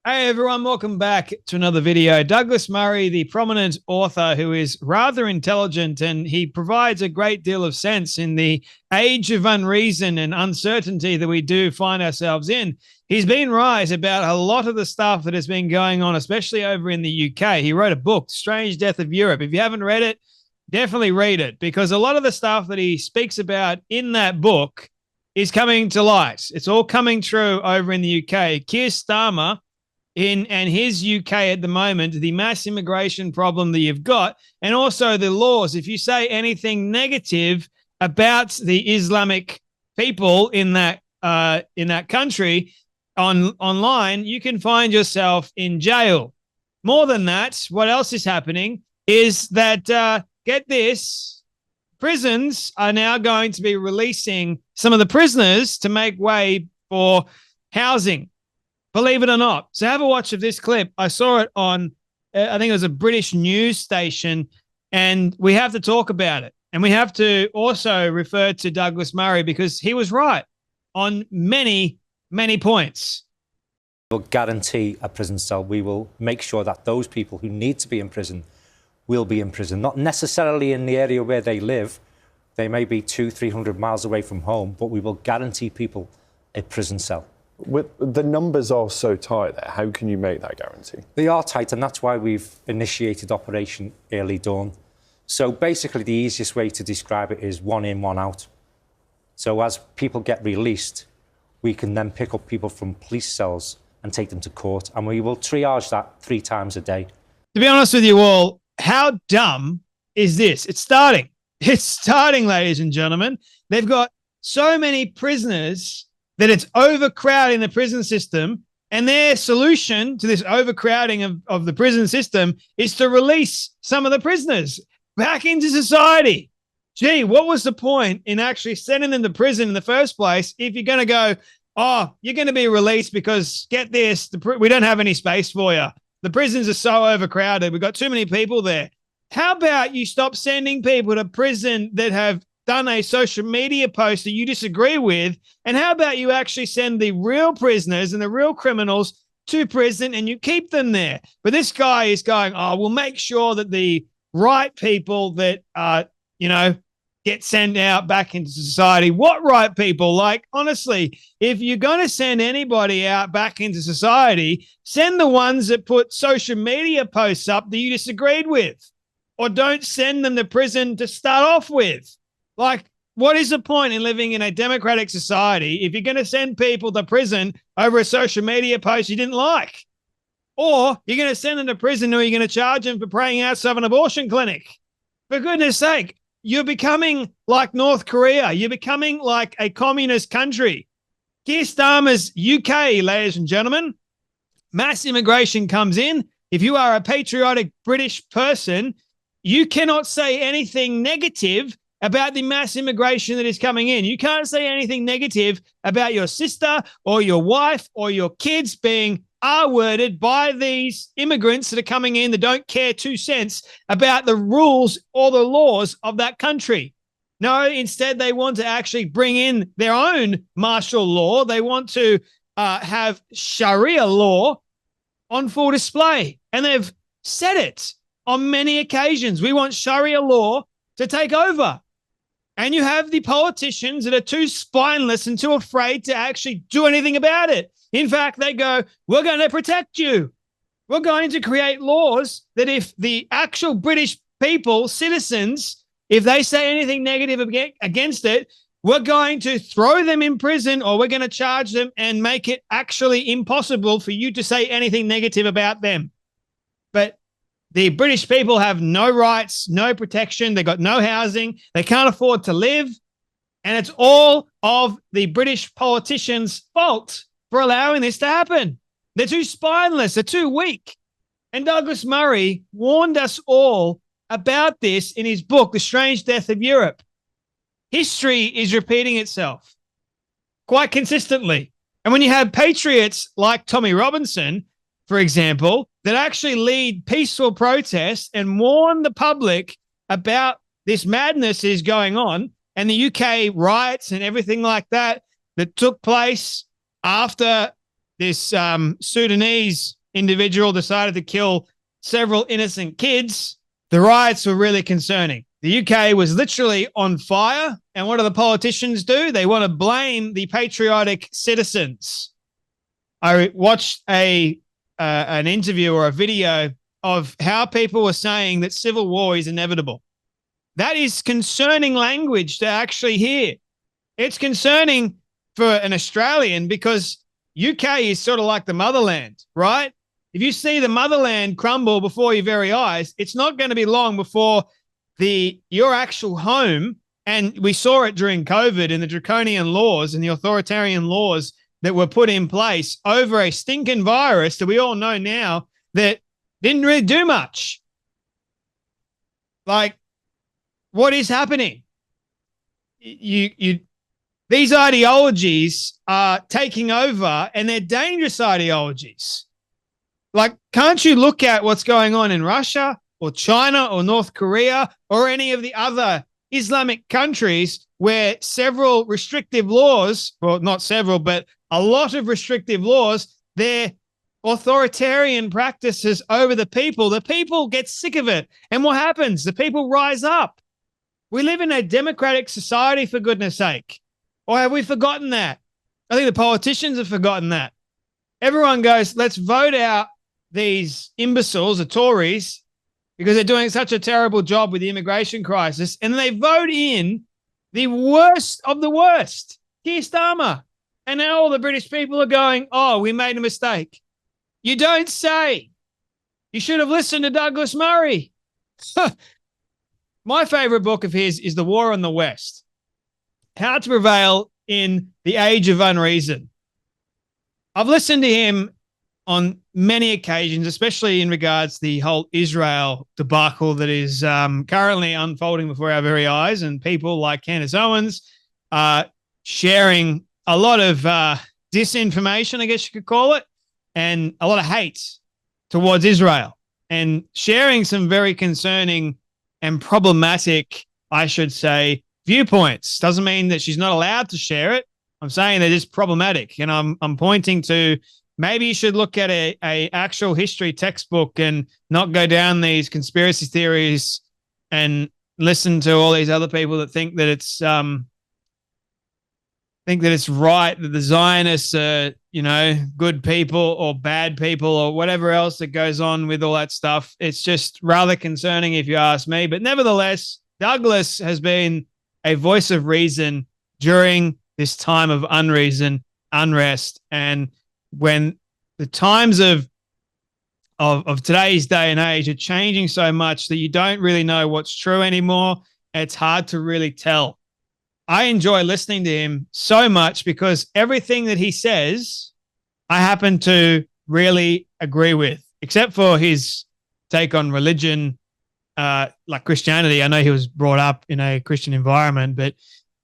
Hey everyone, welcome back to another video. Douglas Murray, the prominent author who is rather intelligent, and he provides a great deal of sense in the age of unreason and uncertainty that we do find ourselves in. He's been right about a lot of the stuff that has been going on, especially over in the UK. He wrote a book, Strange Death of Europe. If you haven't read it, definitely read it, because a lot of the stuff that he speaks about in that book is coming to light. It's all coming true over in the UK. Keir Starmer and his UK at the moment, the mass immigration problem that you've got, and also the laws. If you say anything negative about the Islamic people in that country online, you can find yourself in jail. More than that, what else is happening is that get this, prisons are now going to be releasing some of the prisoners to make way for housing. Believe it or not. So have a watch of this clip. I saw it on, I think it was a British news station, and we have to talk about it. And we have to also refer to Douglas Murray because he was right on many, many points. We'll guarantee a prison cell. We will make sure that those people who need to be in prison will be in prison, not necessarily in the area where they live. They may be 200-300 miles away from home, but we will guarantee people a prison cell. The numbers are so tight there. How can you make that guarantee? They are tight, and that's why we've initiated Operation Early Dawn. So basically, the easiest way to describe it is one in, one out. So as people get released, we can then pick up people from police cells and take them to court, and we will triage that 3 times a day. To be honest with you all, how dumb is this? It's starting. It's starting, ladies and gentlemen. They've got so many prisoners that it's overcrowding the prison system, and their solution to this overcrowding of the prison system is to release some of the prisoners back into society. Gee, what was the point in actually sending them to prison in the first place if you're going to go, oh, you're going to be released because, get this, we don't have any space for you. The prisons are so overcrowded. We've got too many people there. How about you stop sending people to prison that have done a social media post that you disagree with, and how about you actually send the real prisoners and the real criminals to prison and you keep them there? But this guy is going, oh, we'll make sure that the right people that get sent out back into society. What right people? Like, honestly, if you're going to send anybody out back into society, send the ones that put social media posts up that you disagreed with, or don't send them to prison to start off with. Like, what is the point in living in a democratic society if you're going to send people to prison over a social media post you didn't like? Or you're going to send them to prison, or you're going to charge them for praying outside an abortion clinic? For goodness sake, you're becoming like North Korea. You're becoming like a communist country. Keir Starmer's UK, ladies and gentlemen, mass immigration comes in. If you are a patriotic British person, you cannot say anything negative about the mass immigration that is coming in. You can't say anything negative about your sister or your wife or your kids being R-worded by these immigrants that are coming in that don't care 2 cents about the rules or the laws of that country. No, instead they want to actually bring in their own martial law. They want to have Sharia law on full display. And they've said it on many occasions. We want Sharia law to take over. And you have the politicians that are too spineless and too afraid to actually do anything about it. In fact, they go, we're going to protect you. We're going to create laws that if the actual British people, citizens, if they say anything negative against it, we're going to throw them in prison, or we're going to charge them and make it actually impossible for you to say anything negative about them. But the British people have no rights, no protection. They got no housing. They can't afford to live. And it's all of the British politicians' fault for allowing this to happen. They're too spineless. They're too weak. And Douglas Murray warned us all about this in his book, The Strange Death of Europe. History is repeating itself quite consistently. And when you have patriots like Tommy Robinson, for example, that actually lead peaceful protests and warn the public about this madness is going on, and the UK riots and everything like that that took place after this Sudanese individual decided to kill several innocent kids, the riots were really concerning. The UK was literally on fire. And what do the politicians do? They want to blame the patriotic citizens. I watched an interview or a video of how people were saying that civil war is inevitable. That is concerning language to actually hear. It's concerning for an Australian because UK is sort of like the motherland, right? If you see the motherland crumble before your very eyes, it's not going to be long before your actual home, and we saw it during COVID in the draconian laws and the authoritarian laws that were put in place over a stinking virus that we all know now that didn't really do much. Like, what is happening? These ideologies are taking over, and they're dangerous ideologies. Like, can't you look at what's going on in Russia or China or North Korea or any of the other Islamic countries where several restrictive laws, well, not several, but a lot of restrictive laws, they're authoritarian practices over the people get sick of it. And what happens? The people rise up. We live in a democratic society, for goodness sake. Or have we forgotten that? I think the politicians have forgotten that. Everyone goes, let's vote out these imbeciles, the Tories, because they're doing such a terrible job with the immigration crisis. And they vote in the worst of the worst, Keir Starmer. And now all the British people are going, oh, we made a mistake. You don't say. You should have listened to Douglas Murray. My favorite book of his is The War on the West. How to Prevail in the Age of Unreason. I've listened to him on many occasions, especially in regards to the whole Israel debacle that is currently unfolding before our very eyes, and people like Candace Owens sharing a lot of disinformation, I guess you could call it, and a lot of hate towards Israel, and sharing some very concerning and problematic, I should say, viewpoints. Doesn't mean that she's not allowed to share it. I'm saying they're just problematic, and I'm pointing to maybe you should look at a actual history textbook and not go down these conspiracy theories and listen to all these other people that think that it's right that the Zionists are, good people or bad people or whatever else that goes on with all that stuff. It's just rather concerning if you ask me. But nevertheless, Douglas has been a voice of reason during this time of unrest, and when the times of today's day and age are changing so much that you don't really know what's true anymore, it's hard to really tell. I enjoy listening to him so much because everything that he says, I happen to really agree with, except for his take on religion, like Christianity. I know he was brought up in a Christian environment, but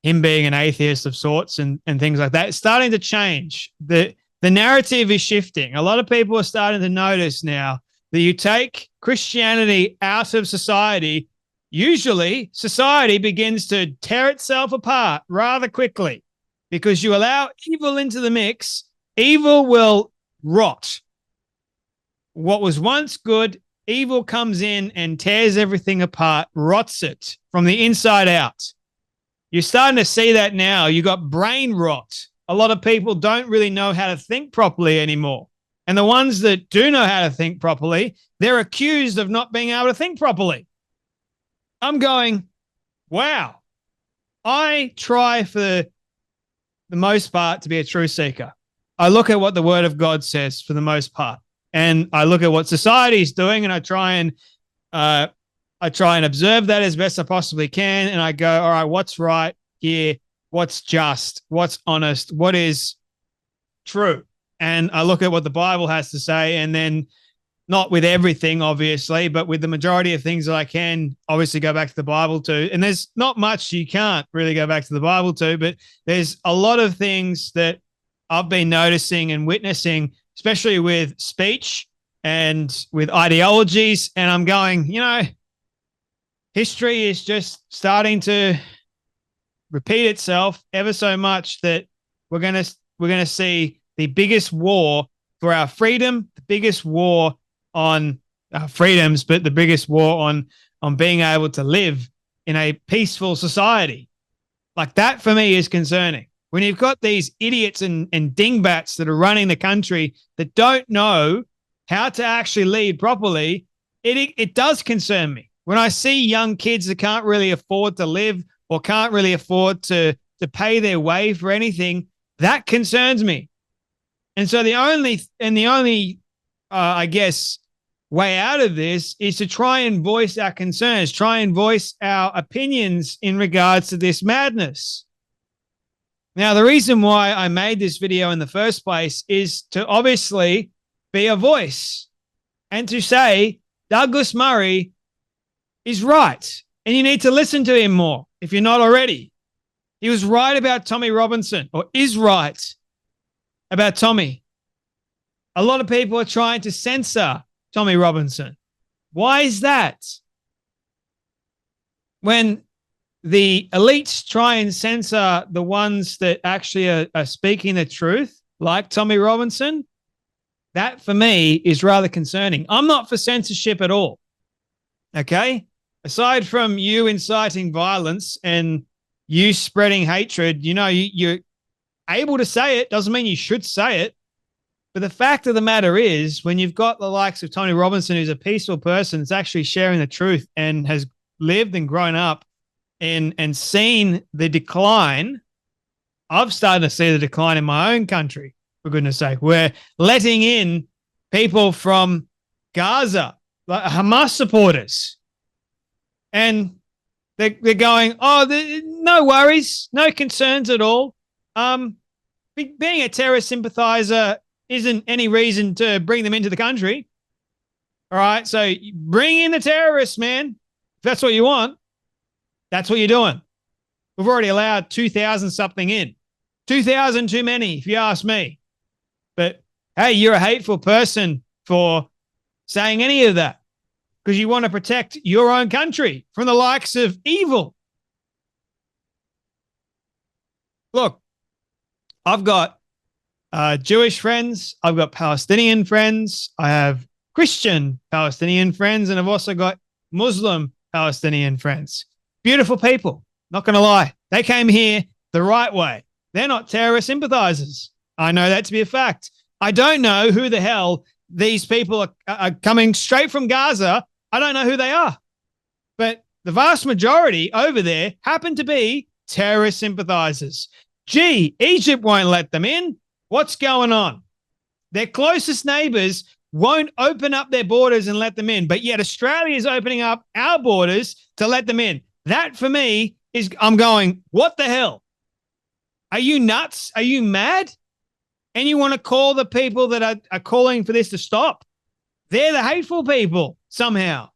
him being an atheist of sorts and things like that, it's starting to change. The narrative is shifting. A lot of people are starting to notice now that you take Christianity out of society, usually society begins to tear itself apart rather quickly because you allow evil into the mix. Evil will rot. What was once good, evil comes in and tears everything apart, rots it from the inside out. You're starting to see that now. You got brain rot. A lot of people don't really know how to think properly anymore. And the ones that do know how to think properly, they're accused of not being able to think properly. I'm going, wow. I try for the most part to be a truth seeker. I look at what the Word of God says for the most part. And I look at what society is doing, and I try and observe that as best I possibly can. And I go, all right, what's right here? What's just? What's honest? What is true? And I look at what the Bible has to say, and then not with everything, obviously, but with the majority of things that I can obviously go back to the Bible to. And there's not much you can't really go back to the Bible to, but there's a lot of things that I've been noticing and witnessing, especially with speech and with ideologies. And I'm going, history is just starting to repeat itself ever so much that we're going to see the biggest war for our freedom, the biggest war on our freedoms, but the biggest war on being able to live in a peaceful society. Like that for me is concerning. When you've got these idiots and dingbats that are running the country that don't know how to actually lead properly, it does concern me. When I see young kids that can't really afford to live or can't really afford to pay their way for anything, that concerns me. And so the only I guess, way out of this is to try and voice our concerns, try and voice our opinions in regards to this madness. Now, the reason why I made this video in the first place is to obviously be a voice and to say Douglas Murray is right and you need to listen to him more if you're not already. He was right about Tommy Robinson, or is right about Tommy. A lot of people are trying to censor Tommy Robinson. Why is that? When the elites try and censor the ones that actually are speaking the truth, like Tommy Robinson, that for me is rather concerning. I'm not for censorship at all. Okay? Aside from you inciting violence and you spreading hatred, you know, you're able to say it, doesn't mean you should say it. But the fact of the matter is, when you've got the likes of Tony Robinson, who's a peaceful person, that's actually sharing the truth and has lived and grown up and seen the decline. I've started to see the decline in my own country, for goodness sake. We're letting in people from Gaza, like Hamas supporters. And they're going, no worries, no concerns at all. Being a terrorist sympathizer isn't any reason to bring them into the country. All right, so bring in the terrorists, man. If that's what you want, that's what you're doing. We've already allowed 2,000 something in. 2,000 too many, if you ask me. But, hey, you're a hateful person for saying any of that because you want to protect your own country from the likes of evil. Look, I've got Jewish friends. I've got Palestinian friends. I have Christian Palestinian friends, and I've also got Muslim Palestinian friends. Beautiful people, not going to lie. They came here the right way. They're not terrorist sympathizers. I know that to be a fact. I don't know who the hell these people are coming straight from Gaza. I don't know who they are. But the vast majority over there happen to be terrorist sympathizers. Gee, Egypt won't let them in. What's going on? Their closest neighbors won't open up their borders and let them in, but yet Australia is opening up our borders to let them in. That for me is, I'm going, what the hell? Are you nuts? Are you mad? And you want to call the people that are calling for this to stop? They're the hateful people somehow.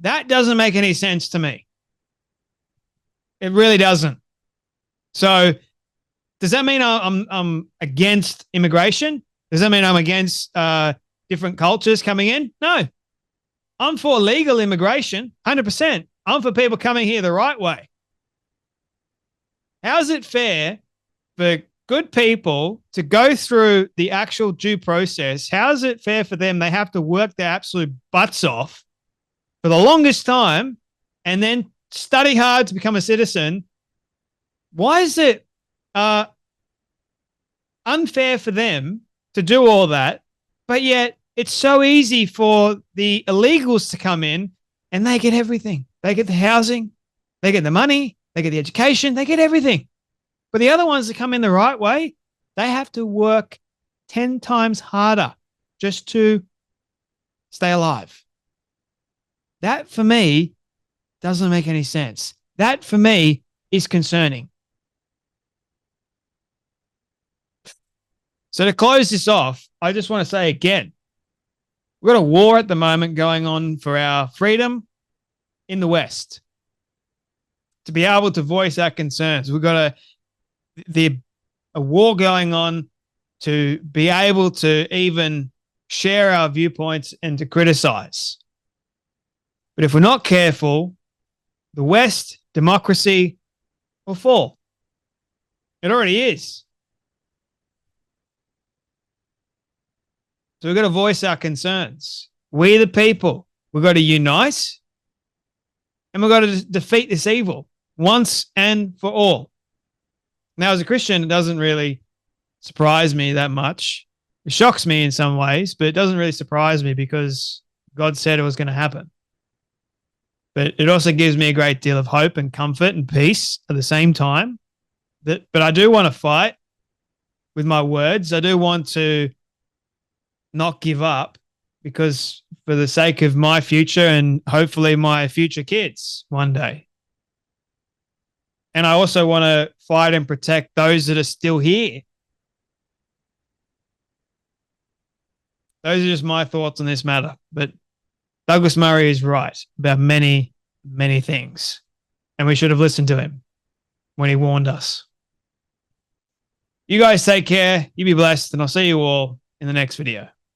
That doesn't make any sense to me. It really doesn't. So does that mean I'm against immigration? Does that mean I'm against different cultures coming in? No. I'm for legal immigration, 100%. I'm for people coming here the right way. How is it fair for good people to go through the actual due process? How is it fair for them? They have to work their absolute butts off for the longest time and then study hard to become a citizen. Why is it unfair for them to do all that, but yet it's so easy for the illegals to come in and they get everything? They get the housing, they get the money, they get the education, they get everything. But the other ones that come in the right way, they have to work 10 times harder just to stay alive. That for me doesn't make any sense. That for me is concerning. So to close this off, I just want to say again, we've got a war at the moment going on for our freedom in the West. To be able to voice our concerns, we've got a war going on to be able to even share our viewpoints and to criticize. But if we're not careful, the West, democracy will fall. It already is. So we've got to voice our concerns. We, the people, we've got to unite and we've got to defeat this evil once and for all. Now, as a Christian, it doesn't really surprise me that much. It shocks me in some ways, but it doesn't really surprise me because God said it was going to happen. But it also gives me a great deal of hope and comfort and peace at the same time. But I do want to fight with my words. I do want to not give up, because for the sake of my future and hopefully my future kids one day. And I also want to fight and protect those that are still here. Those are just my thoughts on this matter. But Douglas Murray is right about many, many things. And we should have listened to him when he warned us. You guys take care. You be blessed. And I'll see you all in the next video.